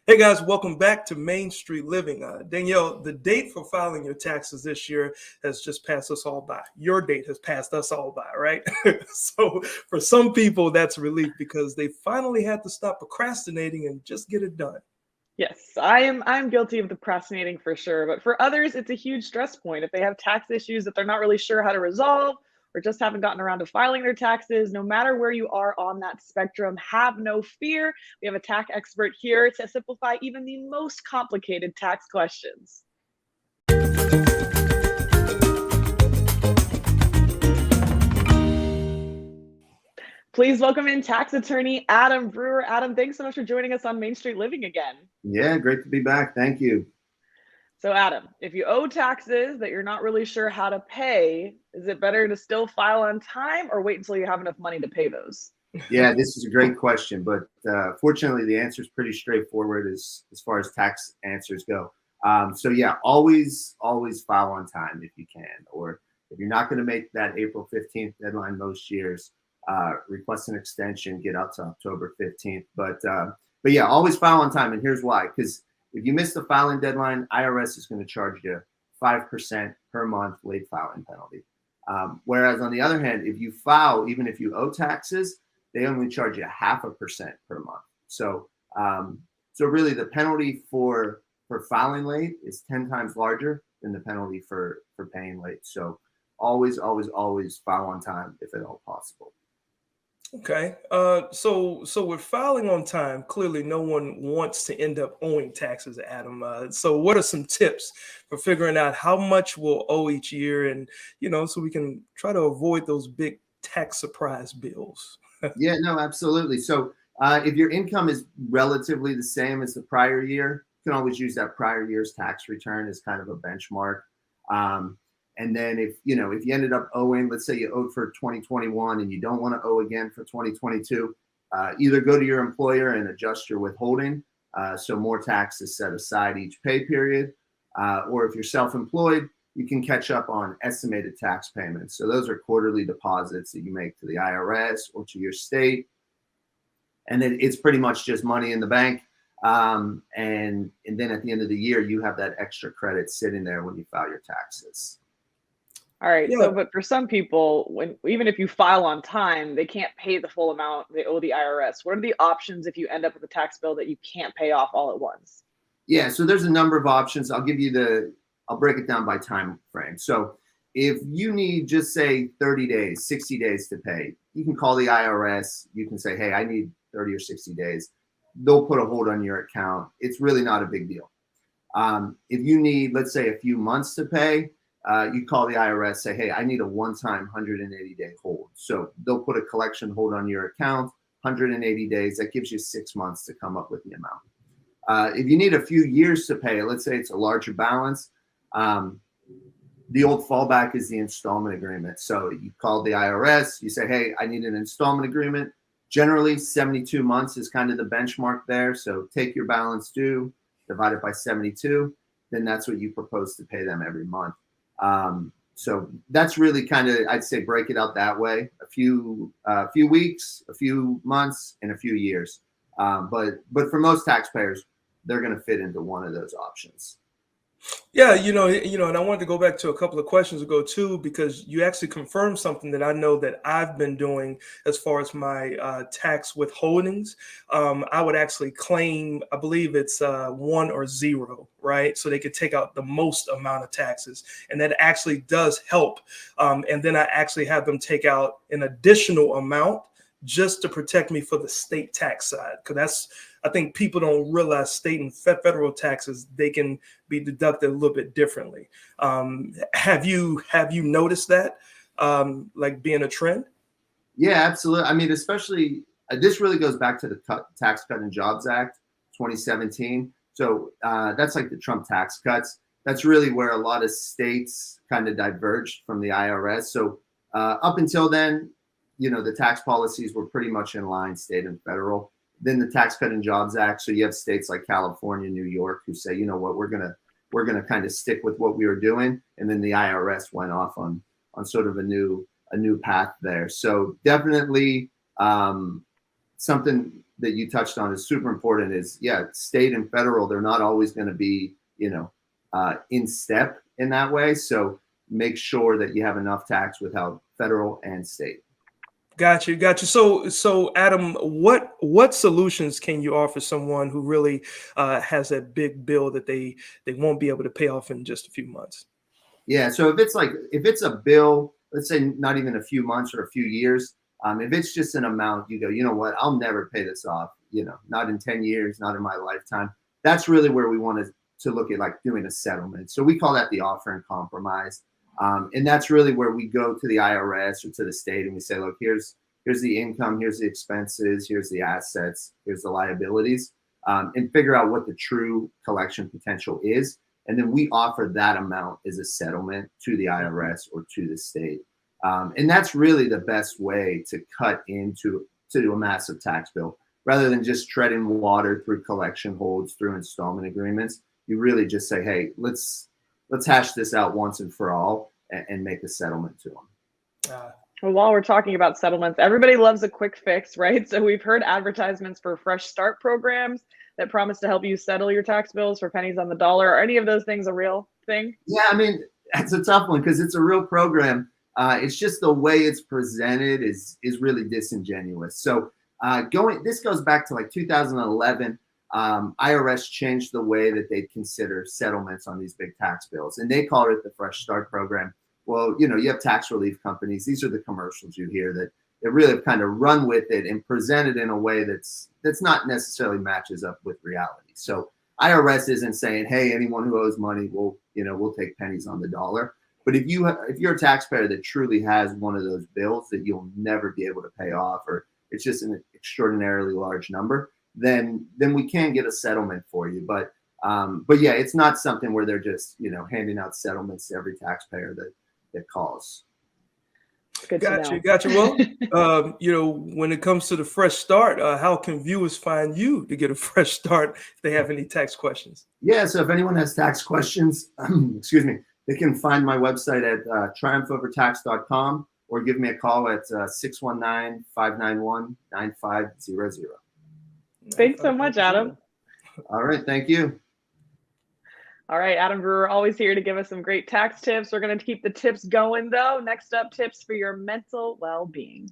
Hey guys, welcome back to Main Street Living. Danielle, the date for filing your taxes this year has just passed us all by. Your date has passed us all by, right? So for some people, that's relief because they finally had to stop procrastinating and just get it done. Yes, I'm guilty of the procrastinating for sure, but for others, it's a huge stress point. If they have tax issues that they're not really sure how to resolve or just haven't gotten around to filing their taxes, no matter where you are on that spectrum, have no fear. We have a tax expert here to simplify even the most complicated tax questions. Please welcome in tax attorney Adam Brewer. Adam, thanks so much for joining us on Main Street Living again. Yeah, great to be back. Thank you. So Adam, if you owe taxes that you're not really sure how to pay, is it better to still file on time or wait until you have enough money to pay those? Yeah, this is a great question, but fortunately, the answer is pretty straightforward as far as tax answers go. So yeah, always file on time if you can, or if you're not going to make that April 15th deadline most years, request an extension, get out to October 15th. But yeah, always file on time, and here's why: because if you miss the filing deadline, IRS is going to charge you 5% per month late filing penalty. Whereas on the other hand, if you file, even if you owe taxes, they only charge you 0.5% per month. So really the penalty for filing late is 10 times larger than the penalty for paying late. So always file on time if at all possible. Okay. So with filing on time, clearly no one wants to end up owing taxes, Adam. So what are some tips for figuring out how much we'll owe each year, and so we can try to avoid those big tax surprise bills? Yeah, no, absolutely. So if your income is relatively the same as the prior year, you can always use that prior year's tax return as kind of a benchmark. And then if you ended up owing, let's say you owed for 2021 and you don't want to owe again for 2022, either go to your employer and adjust your withholding, so more tax is set aside each pay period, or if you're self-employed, you can catch up on estimated tax payments. So those are quarterly deposits that you make to the IRS or to your state. And then it's pretty much just money in the bank. And then at the end of the year, you have that extra credit sitting there when you file your taxes. All right. Yeah. So, but for some people, even if you file on time, they can't pay the full amount they owe the IRS. What are the options if you end up with a tax bill that you can't pay off all at once? Yeah, so there's a number of options. I'll break it down by time frame. So if you need just say 30 days, 60 days to pay, you can call the IRS. You can say, hey, I need 30 or 60 days. They'll put a hold on your account. It's really not a big deal. If you need, let's say, a few months to pay, you call the IRS, say, hey, I need a one-time 180-day hold. So they'll put a collection hold on your account, 180 days. That gives you 6 months to come up with the amount. If you need a few years to pay, let's say it's a larger balance, the old fallback is the installment agreement. So you call the IRS, you say, hey, I need an installment agreement. Generally, 72 months is kind of the benchmark there. So take your balance due, divide it by 72, then that's what you propose to pay them every month. So that's really kind of, I'd say, break it out that way: a few weeks, a few months, and a few years. But for most taxpayers, they're going to fit into one of those options. Yeah, and I wanted to go back to a couple of questions ago too, because you actually confirmed something that I know that I've been doing as far as my tax withholdings. I would actually claim, I believe it's 1 or 0, right? So they could take out the most amount of taxes, and that actually does help. And then I actually have them take out an additional amount just to protect me for the state tax side, because I think people don't realize state and federal taxes, they can be deducted a little bit differently. Have you noticed that, like being a trend? Yeah, absolutely. I mean, especially this really goes back to the Tax Cut and Jobs Act 2017. So that's like the Trump tax cuts. That's really where a lot of states kind of diverged from the IRS. So up until then, the tax policies were pretty much in line, state and federal. Then the Tax Cut and Jobs Act. So you have states like California, New York, who say, you know what, we're gonna kind of stick with what we were doing. And then the IRS went off on sort of a new path there. So definitely something that you touched on is super important is, yeah, state and federal, they're not always going to be, in step in that way. So make sure that you have enough tax withheld federal and state. Got you. So Adam, what solutions can you offer someone who really has a big bill that they won't be able to pay off in just a few months? Yeah. So if it's a bill, let's say not even a few months or a few years, if it's just an amount, you go, you know what, I'll never pay this off, not in 10 years, not in my lifetime. That's really where we want to look at like doing a settlement. So we call that the offer and compromise. And that's really where we go to the IRS or to the state and we say, look, here's the income, here's the expenses, here's the assets, here's the liabilities, and figure out what the true collection potential is. And then we offer that amount as a settlement to the IRS or to the state. And that's really the best way to cut into a massive tax bill. Rather than just treading water through collection holds, through installment agreements, you really just say, hey, let's hash this out once and for all and make a settlement to them. Well, while we're talking about settlements, everybody loves a quick fix, right? So we've heard advertisements for fresh start programs that promise to help you settle your tax bills for pennies on the dollar. Are any of those things a real thing? Yeah, I mean, that's a tough one because it's a real program. It's just the way it's presented is really disingenuous. So this goes back to like 2011. IRS changed the way that they consider settlements on these big tax bills, and they called it the Fresh Start program. Well, you have tax relief companies. These are the commercials you hear that really have kind of run with it and presented in a way that's not necessarily matches up with reality. So IRS isn't saying, hey, anyone who owes money, we'll take pennies on the dollar. But if you're a taxpayer that truly has one of those bills that you'll never be able to pay off, or it's just an extraordinarily large number, then we can get a settlement for you. But yeah, it's not something where they're just handing out settlements to every taxpayer that calls. Good Got to you. Well, when it comes to the fresh start, how can viewers find you to get a fresh start if they have any tax questions? Yeah, so if anyone has tax questions, excuse me, they can find my website at triumphovertax.com or give me a call at 619-591-9500. Thanks so much, Adam. All right, thank you. All right, Adam Brewer, always here to give us some great tax tips. We're going to keep the tips going, though. Next up, tips for your mental well-being.